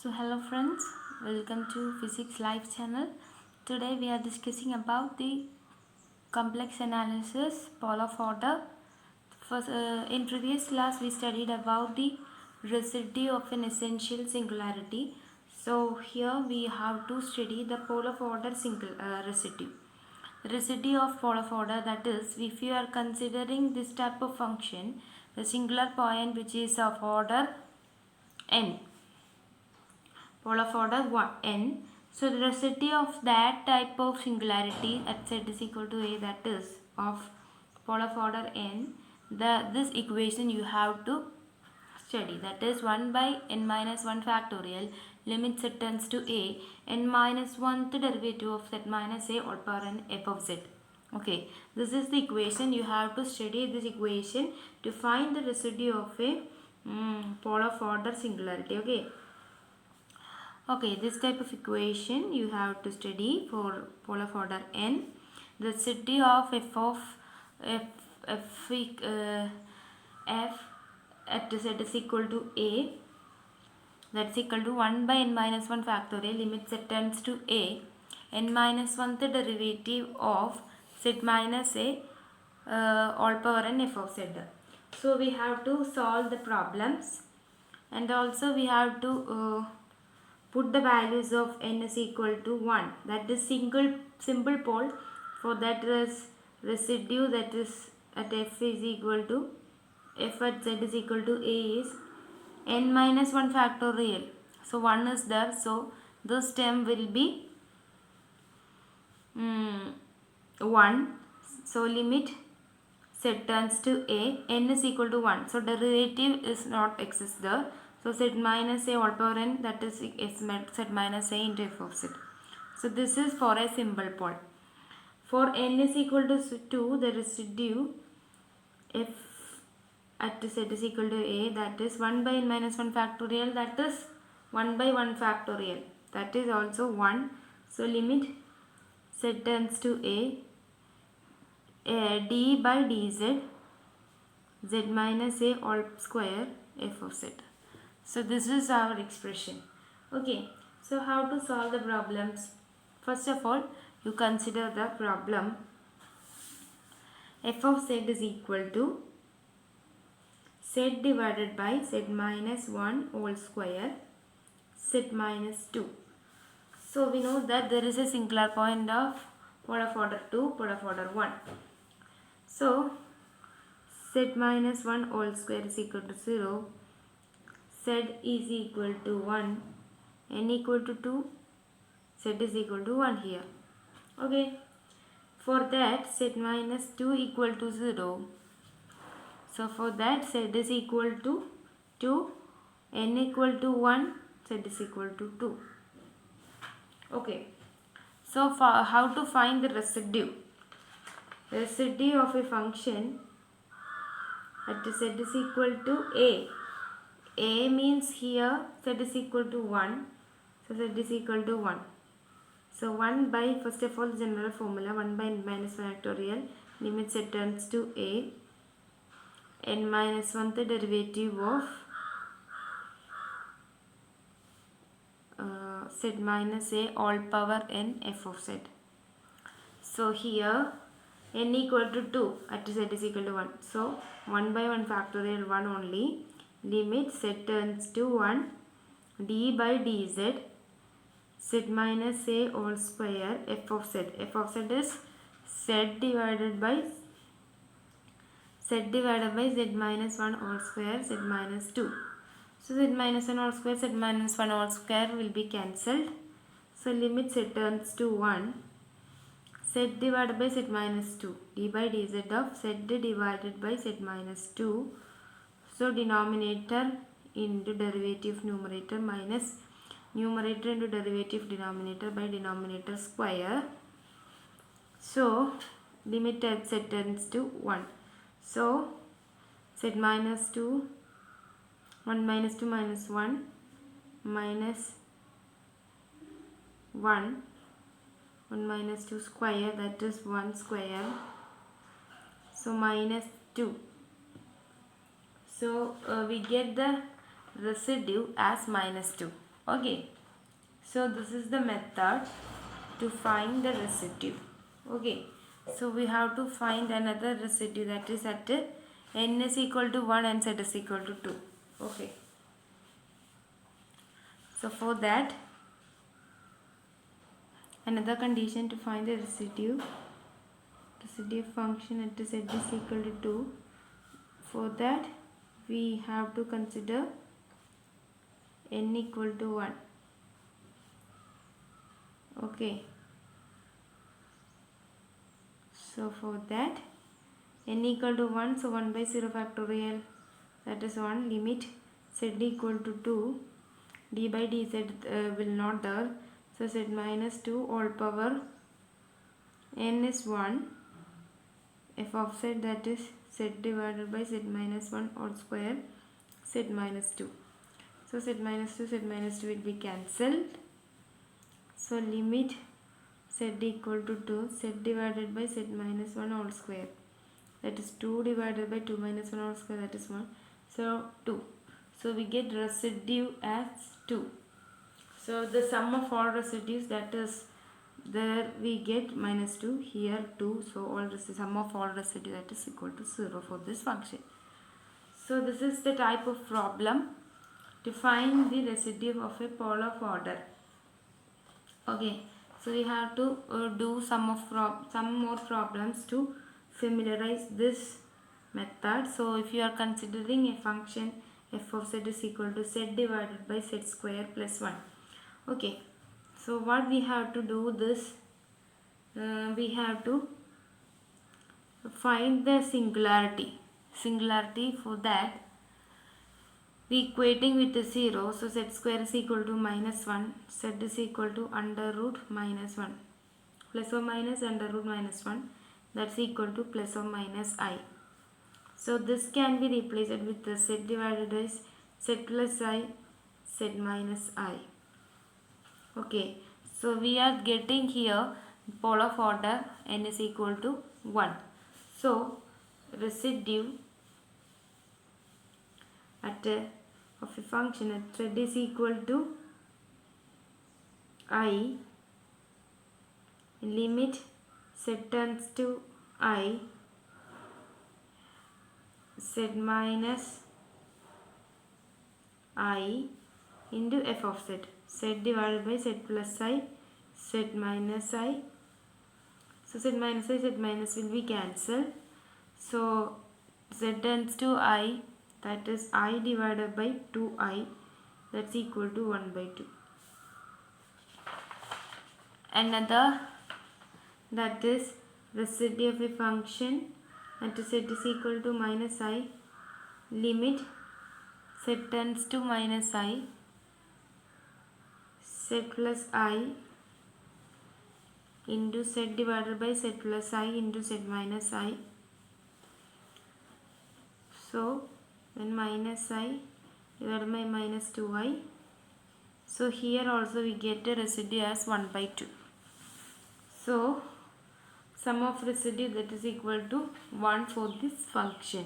So hello friends, welcome to Physics Live channel. Today we are discussing about the complex analysis Polar order. First, in previous class we studied about the residue of an essential singularity. So here we have to study the polar order residue. Residue of polar order, that is, if you are considering this type of function, the singular point which is of order n, polar order 1n. So the residue of that type of singularity at z is equal to a, that is of polar order n. This equation you have to study, that is 1 by n minus 1 factorial limit z tends to a n minus 1th derivative of z minus a all power n f of z. Okay, this is the equation. You have to study this equation to find the residue of a polar order singularity. Okay, this type of equation you have to study for polar order n. The residue of f at z is equal to a, that's equal to 1 by n minus 1 factorial limit z tends to a n minus 1th derivative of z minus a all power n f of z. So we have to solve the problems, and also we have to put the values of n is equal to 1, that is simple pole. For that residue, that is at f is equal to f at z is equal to a is n minus 1 factorial. So 1 is there, so this term will be 1. So limit z turns to a, n is equal to 1, so derivative is not exist there. So z minus a all power n, that is z minus a into f of z. So this is for a simple pole. For n is equal to 2, the residue f at z is equal to a, that is 1 by n minus 1 factorial, that is 1 by 1 factorial, that is also 1. So limit z turns to a d by dz z minus a all square f of z. So this is our expression. Okay, so how to solve the problems? First of all, you consider the problem. F of z is equal to z divided by z minus 1 whole square z minus 2. So we know that there is a singular point of polar order 2, polar order 1. So z minus 1 whole square is equal to 0, z is equal to 1, n equal to 2, z is equal to 1 here. Okay, for that z minus 2 equal to 0. So for that z is equal to 2, n equal to 1, z is equal to 2. Okay, so for how to find the residue? Residue of a function at z is equal to a. A means here z is equal to 1, so z is equal to 1. So 1 by, first of all, general formula, 1 by n minus factorial limit z turns to a n minus 1th derivative of z minus a all power n f of z. So here n equal to 2 at z is equal to 1. So 1 by 1 factorial 1 only. Limit z turns to 1 d by dz z minus a all square f of z. F of z is z divided by z minus 1 all square z minus 2. So z minus 1 all square, z minus 1 all square will be cancelled. So limit z turns to 1 z divided by z minus 2 d by dz of z divided by z minus 2. So denominator into derivative numerator minus numerator into derivative denominator by denominator square. So limit at z tends to 1. So z minus 2, 1 minus 2 minus 1 minus 1, 1 minus 2 square, that is 1 square. So minus 2. So we get the residue as minus 2. Okay, so this is the method to find the residue. Okay, so we have to find another residue that is at n is equal to 1 and z is equal to 2. Okay, so for that, another condition to find the residue function at z is equal to 2. For that, we have to consider n equal to 1. Okay, so for that, n equal to 1, so 1 by 0 factorial, that is 1, limit z equal to 2, d by dz will not there, so z minus 2 all power n is 1, f of z, that is z divided by z minus 1 all square, z minus 2. So z minus 2 will be cancelled. So limit z equal to 2, z divided by z minus 1 all square, that is 2 divided by 2 minus 1 all square, that is 1. So 2. So we get residue as 2. So the sum of all residues, that is there we get minus 2, here 2. So all sum of all residue, that is equal to 0 for this function. So this is the type of problem to find the residue of a pole of order. Okay, so we have to do some more problems to familiarize this method. So if you are considering a function f of z is equal to z divided by z square plus 1. Okay, so what we have to do this, we have to find the singularity. For that, we equating with the 0, so z square is equal to minus 1, z is equal to under root minus 1, plus or minus under root minus 1, that's equal to plus or minus I. So this can be replaced with the z divided by z plus I, z minus I. Okay, so we are getting here pole of order n is equal to 1. So residue at of a function at z is equal to I, limit z tends to I, z minus I into f of z, z divided by z plus I, z minus I. So z minus I, z minus will be cancelled. So z tends to I, that is I divided by 2I, that's equal to 1 by 2. Another, that is residue of a function at z is equal to minus I, limit z tends to minus I, z plus I into z divided by z plus I into z minus I. So when minus I divided by minus 2I, so here also we get a residue as 1 by 2. So sum of residue, that is equal to 1 for this function.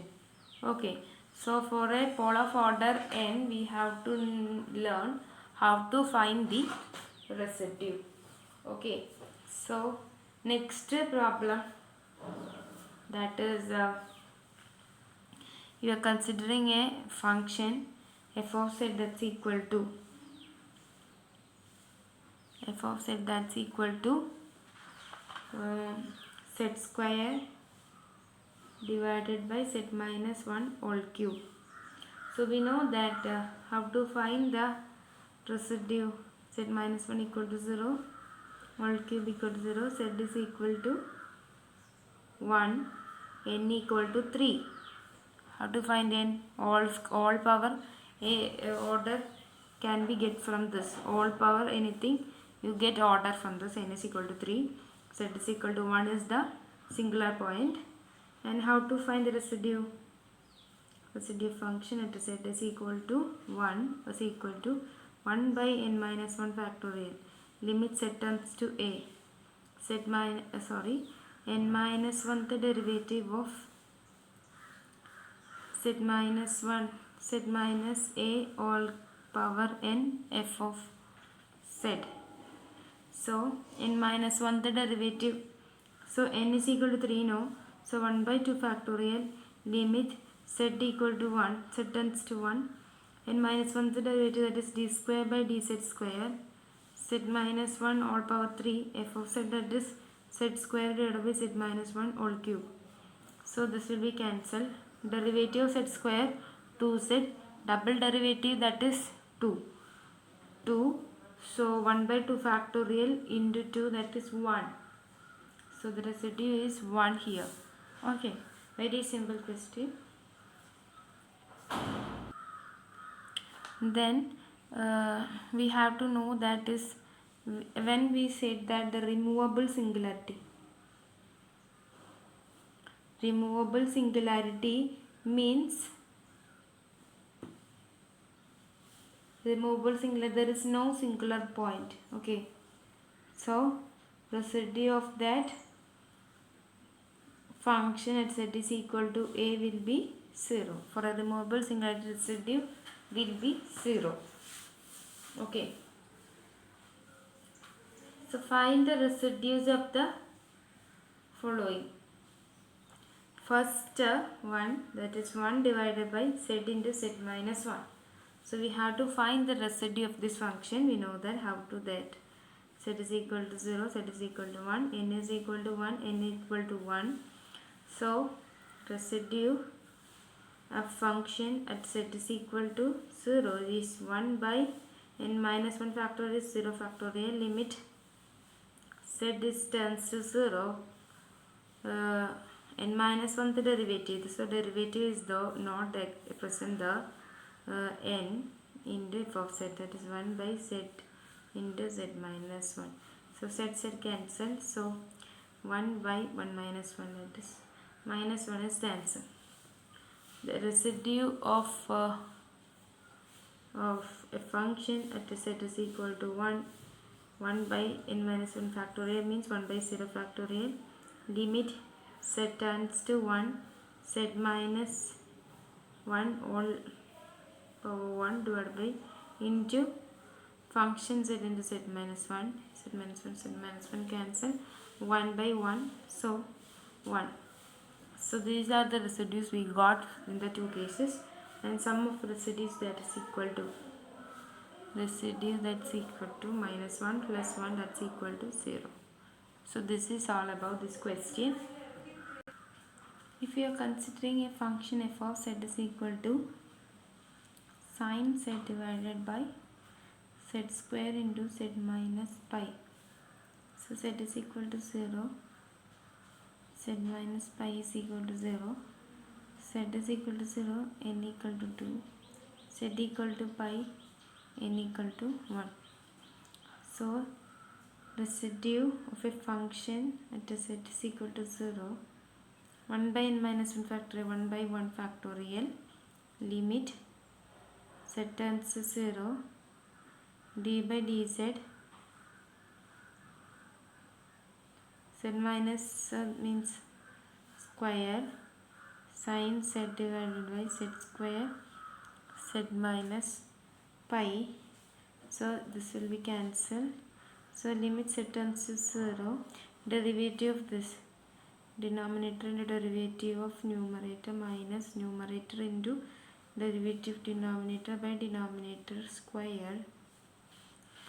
Okay, so for a pole of order n, we have to learn how to find the residue. Okay, so next problem, that is you are considering a function f of z that's equal to z square divided by z minus 1 all cube. So we know that how to find the residue z minus 1 equal to 0, all cube equal to 0, z is equal to 1, n equal to 3. How to find n? All power a order can be get from this. All power anything you get order from this. N is equal to 3. Z is equal to 1 is the singular point. And how to find the residue? Residue function at z is equal to 1 is equal to 1 by n minus 1 factorial. Limit z tends to a. N minus 1 the derivative of z minus 1, z minus a all power n f of z. So n minus 1 the derivative. So n is equal to 3 no. So 1 by 2 factorial limit z equal to 1, z tends to 1. N minus 1 the derivative, that is d square by dz square. Z minus 1 all power 3 f of z, that is z square divided by z minus 1 all cube. So this will be cancelled. Derivative of z square 2z, double derivative that is 2. 2. So 1 by 2 factorial into 2, that is 1. So the residue is 1 here. Okay, very simple question. Then we have to know that is when we said that the removable singularity means there is no singular point. Okay, so residue of that function at z is equal to a will be 0. For a removable singularity, residue will be 0. Okay, so find the residues of the following. First one, that is 1 divided by z into z minus 1. So we have to find the residue of this function. We know that how to that. Z is equal to 0, z is equal to 1, n is equal to 1, n equal to 1. So residue of function at z is equal to 0 is 1 by n minus 1 factorial is 0 factorial, limit z is tends to 0, n minus 1 the derivative. So derivative is not present the n into f of z, that is 1 by z into z minus 1. So z cancel. So 1 by 1 minus 1, that is minus 1 is the answer. The residue of a function at z is equal to 1 by n minus 1 factorial means 1 by 0 factorial, limit z tends to 1, z minus 1 all power 1 divided by into function z into z minus 1, z minus 1 cancel, 1 by 1, so 1. So these are the residues we got in the two cases, and sum of residues that is equal to minus 1 plus 1, that's equal to 0. So this is all about this question. If you are considering a function f of z is equal to sin z divided by z square into z minus pi. So z is equal to 0, z minus pi is equal to 0, z is equal to 0, n equal to 2, z equal to pi, n equal to 1. So residue of a function at z is equal to 0, 1 by n minus 1 factorial, 1 by 1 factorial, limit z tends to 0, d by dz, z minus means square, sin z divided by z square, z minus pi. So this will be cancelled. So limit z tends to 0, derivative of this denominator into derivative of numerator minus numerator into derivative denominator by denominator square.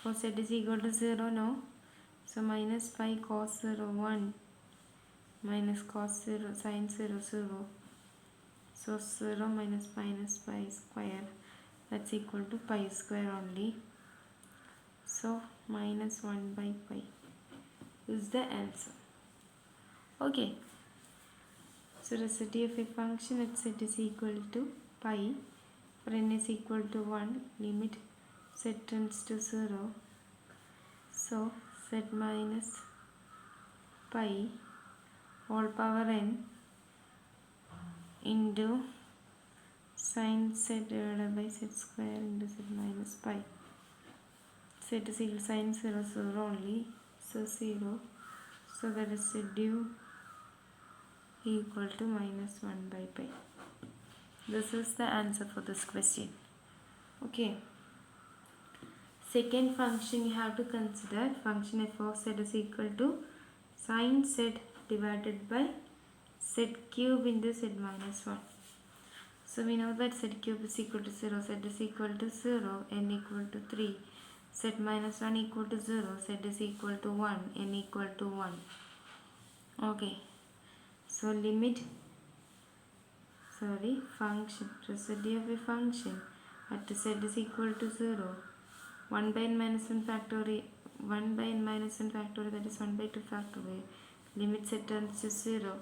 For z is equal to 0 now. So minus pi cos 0 1 minus cos 0 sin 0 0. So 0 minus pi square, that's equal to pi square only. So minus 1 by pi is the answer. Okay, so residue of a function at z is equal to pi. For n is equal to 1, limit z tends to 0. So z minus pi all power n into sin z divided by z square into z minus pi. Z is equal to sin 0 0 only, so 0. So the residue equal to minus 1 by pi. This is the answer for this question. Okay, second function you have to consider function f of z is equal to sin z divided by z cube into z minus 1. So we know that z cube is equal to 0, z is equal to 0, n equal to 3, z minus 1 equal to 0, z is equal to 1, n equal to 1. Okay, so function, residue of a function at z is equal to 0, 1 by n minus 1 factorial, 1 by n minus 1 factorial, that is 1 by 2 factorial, limit z turns to 0,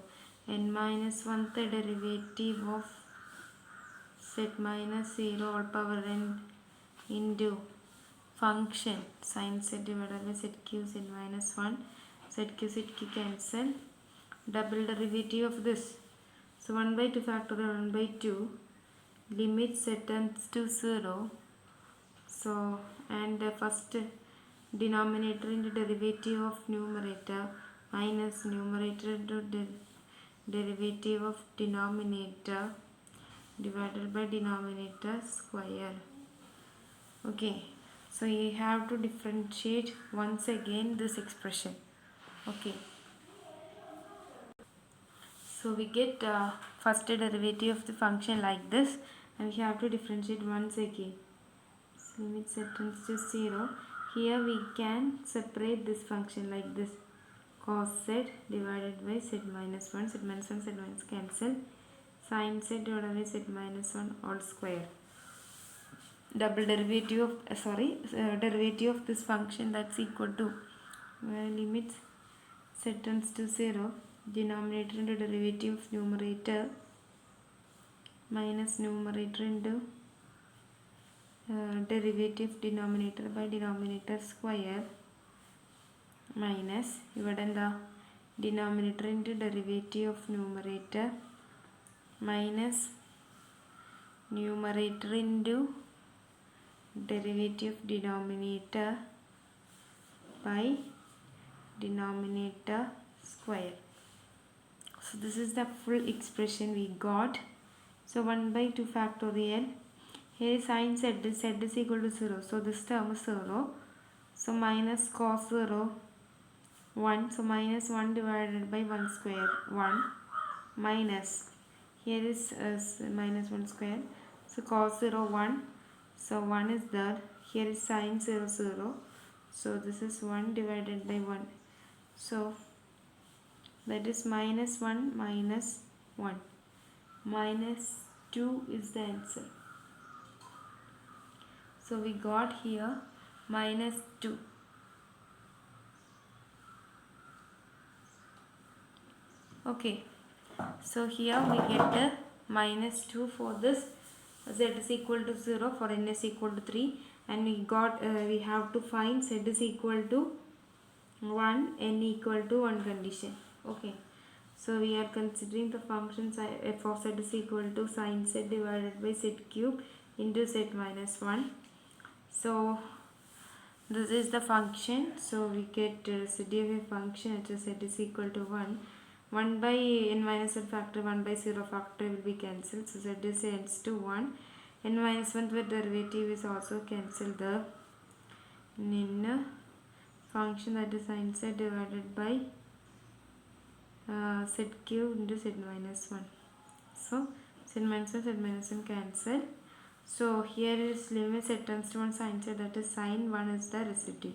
n minus 1 the derivative of z minus 0 all power n into function sin z divided by z cube z minus 1, z cube cancel, double derivative of this, so 1 by 2 factorial 1 by 2, limit z tends to 0, so and first denominator into derivative of numerator minus numerator into derivative of denominator divided by denominator square. Okay, so you have to differentiate once again this expression. Okay, so we get first derivative of the function like this, and we have to differentiate once again. So limit z tends to 0. Here we can separate this function like this, cos z divided by z minus 1, z minus 1, z minus cancel, sin z divided by z minus 1 all square. Double derivative of derivative of this function, that's equal to limit z tends to 0, denominator into derivative of numerator minus numerator into derivative denominator by denominator square minus ഇവിടെ എന്താ denominator into derivative of numerator minus numerator into derivative of denominator by denominator square. So this is the full expression we got. So 1 by 2 factorial, here sin z is equal to 0, so this term is 0, so minus cos 0 1, so minus 1 divided by 1 square 1 minus, here is minus 1 square, so cos 0 1, so 1 is there, here is sin 0 0, so this is 1 divided by 1, so that is minus 1 minus 1, minus 2 is the answer. So we got here minus 2. Okay, so here we get the minus 2 for this, z is equal to 0, for n is equal to 3, and we have to find z is equal to 1, n equal to 1 condition. Okay, so we are considering the functions f of z is equal to sin z divided by z cube into z minus 1. So this is the function, so we get residue of a function at z is equal to 1. 1 by n minus 1 factor, 1 by 0 factor will be cancelled, so z is ends to 1. N minus 1 with derivative is also cancelled there. In function that is sin z divided by z cube into z minus 1. So z minus 1, z minus 1 cancel. So here is limit z tends to 1 sin z, that is sin 1 is the residue.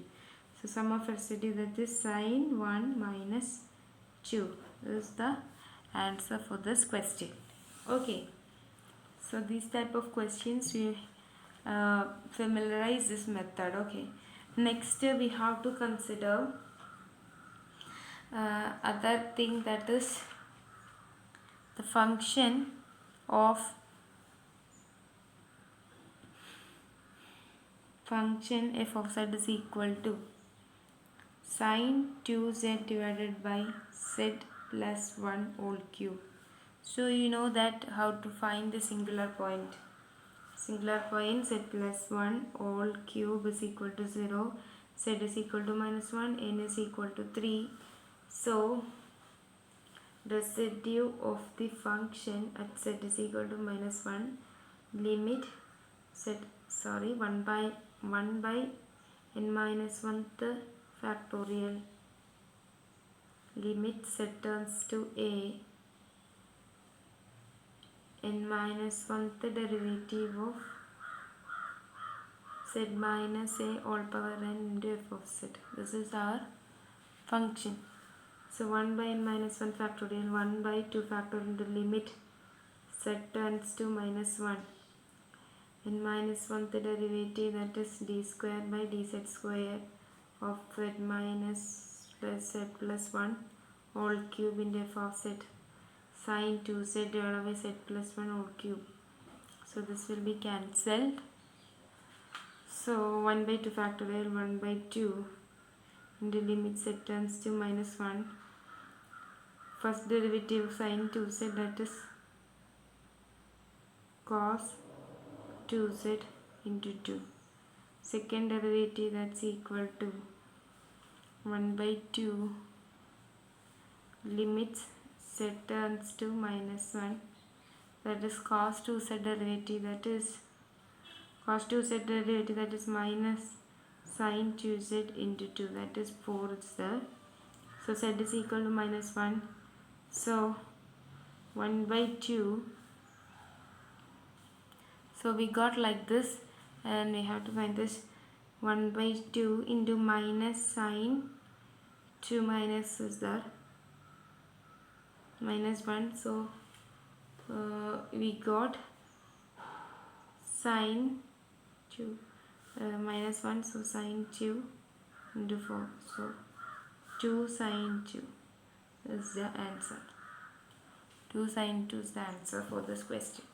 So sum of residue, that is sin 1 minus 2 is the answer for this question. Okay, so these type of questions we familiarize this method. Okay, next we have to consider other thing, that is the function of f of z is equal to sin 2z divided by z plus 1 whole cube. So you know that how to find the singular point. Singular point z plus 1 whole cube is equal to 0, z is equal to minus 1, n is equal to 3. So residue of the function at z is equal to -1, limit z 1 by n minus 1th factorial limit z turns to a n minus 1th derivative of z minus a all power n into f of z. This is our function. So 1 by n minus 1 factorial 1 by 2 factorial into limit z turns to minus 1 n minus 1th derivative, that is d square by dz square of z minus plus z plus 1 whole cube into f of z sin 2z divided by z plus 1 whole cube. So this will be cancelled. So 1 by 2 factorial 1 by 2 into limit z turns to minus 1. First derivative of sin 2z, that is cos 2z into 2. Second derivative, that's equal to 1 by 2 limits z turns to minus 1, that is cos 2z derivative, that is cos 2z derivative, that is minus sin 2z into 2, that is 4 is there. So z is equal to minus 1. So 1 by 2. So we got like this, and we have to find this 1 by 2 into minus sin 2 minus is there minus 1. So we got sin 2 minus 1, so sin 2 into 4. So 2 sin 2 is the answer. 2 sin 2 is the answer for this question.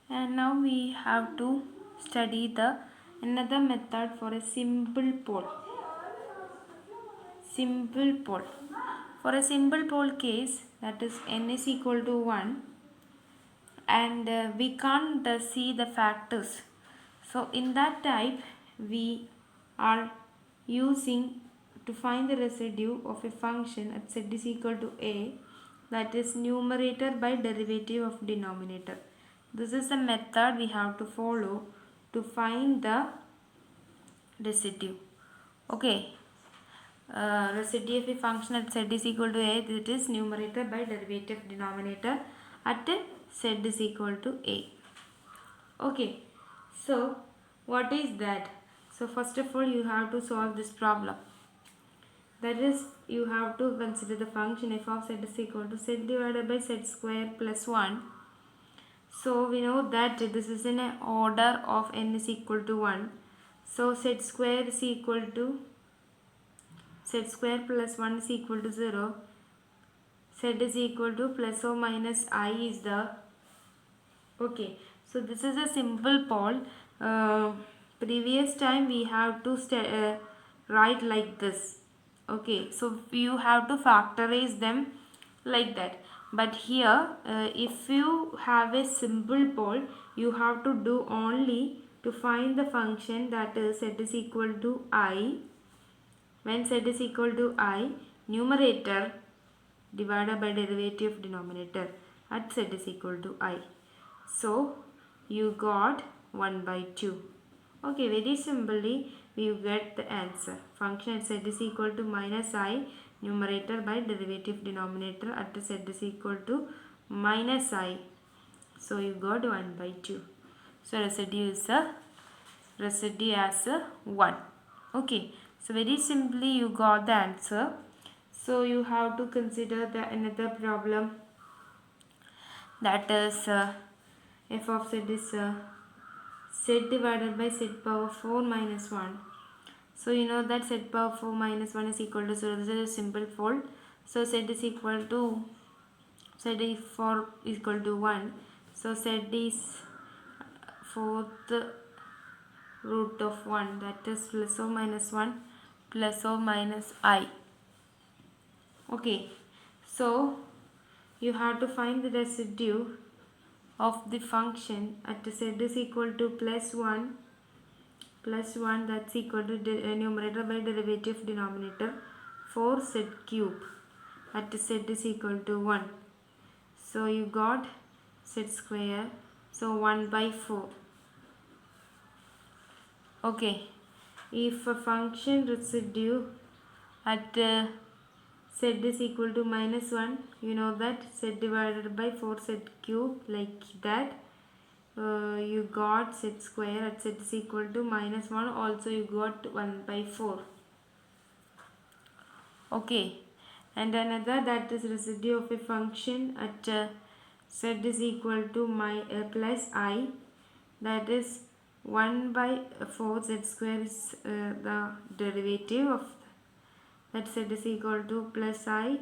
And now we have to study the another method for a simple pole. Simple pole. For a simple pole case, that is n is equal to 1, and we can't see the factors. So in that type, we are using to find the residue of a function at z is equal to a, that is numerator by derivative of denominator. This is the method we have to follow to find the residue. Okay, residue of a function at z is equal to a, that is numerator by derivative denominator at z is equal to a. Okay, so what is that? So first of all, you have to solve this problem. That is, you have to consider the function f of z is equal to z divided by z square plus 1. So we know that this is in an order of n is equal to 1. So z square is equal to z square plus 1 is equal to 0. Z is equal to plus or minus I is the. Okay, so this is a simple pole. Previous time we have to write like this. Okay, so you have to factorize them like that. But here, if you have a simple pole, you have to do only to find the function, that is z is equal to I. When z is equal to I, numerator divided by derivative of denominator at z is equal to I. So you got 1 by 2. Okay, very simply we get the answer. Function at z is equal to minus I, numerator by derivative denominator at z is equal to minus I. So you got 1 by 2. So residue is as 1. Okay, so very simply you got the answer. So you have to consider the another problem, that is f of z is z divided by z power 4 minus 1. So you know that z power 4 minus 1 is equal to 0. This is a simple fold. So z is equal to z is 4 equal to 1. So z is 4th root of 1, that is plus or minus 1 plus or minus I. Okay, so you have to find the residue of the function at z is equal to plus 1, that's equal to numerator by derivative denominator 4z cube at z is equal to 1. So you got z square, so 1 by 4. Okay, if a function residue at z is equal to minus 1, you know that z divided by 4z cube, like that. You got z square at z is equal to minus 1, also you got 1 by 4. Okay, and another, that is residue of a function at z is equal to plus I, that is 1 by 4 z square is the derivative of that, z is equal to plus I,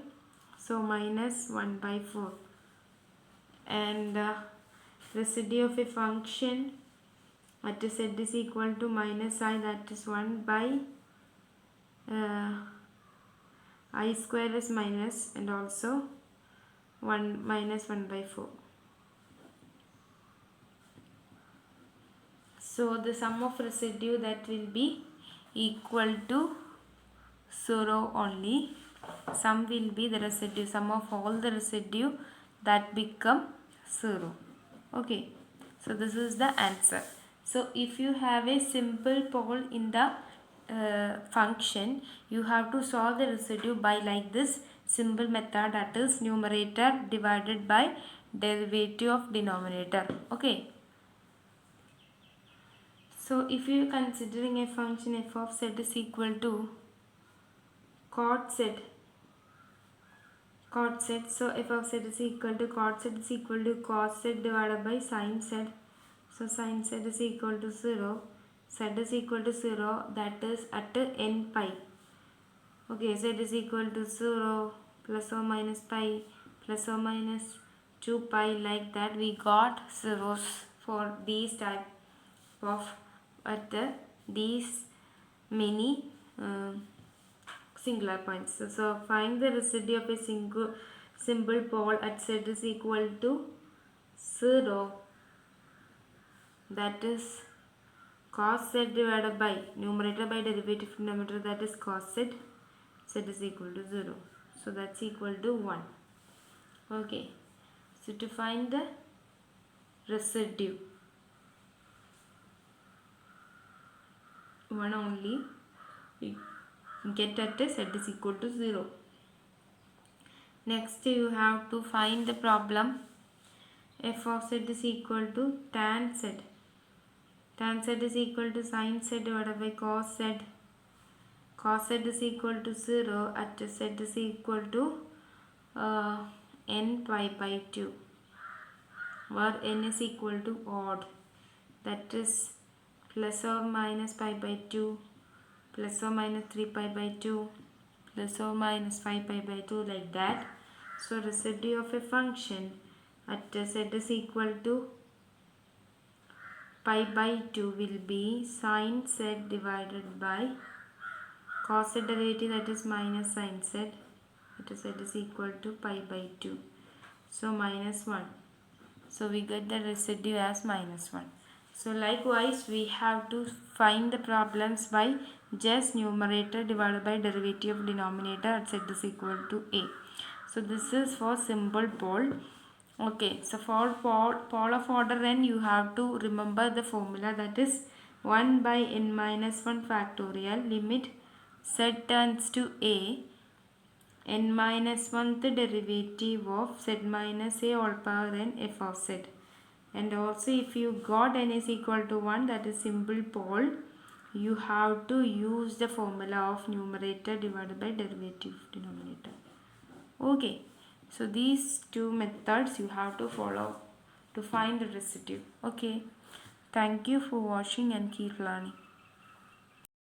so minus 1 by 4. And residue of a function at z is equal to minus I, that is 1 by I square is minus, and also 1 minus 1 by 4. So the sum of residue that will be equal to 0 only. Sum will be the residue, sum of all the residue that become 0. Okay, so this is the answer. So if you have a simple pole in the function, you have to solve the residue by like this simple method, that is numerator divided by derivative of denominator. Okay, so if you are considering a function f of z is equal to cot z, so f of z is equal to cot z is equal to cos z divided by sin z. So sin z is equal to 0, z is equal to 0, that is at n pi. Okay, z is equal to 0, plus or minus pi, plus or minus 2 pi, like that. We got zeros for these type of at these many singular points. So find the residue of a simple pole at z is equal to 0, that is cos z divided by numerator by derivative denominator, that is cos z, z is equal to 0. So that's equal to 1. Okay, so to find the residue, 1 only we get at z is equal to 0. Next you have to find the problem f of z is equal to tan z. Tan z is equal to sin z divided by cos z. Cos z is equal to 0 at z is equal to n pi by 2, where n is equal to odd, that is plus or minus pi by 2, plus or minus 3 pi by 2, plus or minus 5 pi by 2, like that. So residue of a function at z is equal to pi by 2 will be sin z divided by cos z derivative, that is minus sin z, that is z is equal to pi by 2. So minus 1. So we get the residue as minus 1. So likewise we have to find the problems by just numerator divided by derivative of denominator at z is equal to a. So this is for simple pole. Okay, so for pole of order n, you have to remember the formula, that is 1 by n minus 1 factorial, limit z turns to a, n minus 1th derivative of z minus a all power n f of z. And also if you got n is equal to 1, that is simple pole, you have to use the formula of numerator divided by derivative of denominator. Okay, so these two methods you have to follow to find the residue. Okay, thank you for watching and keep learning.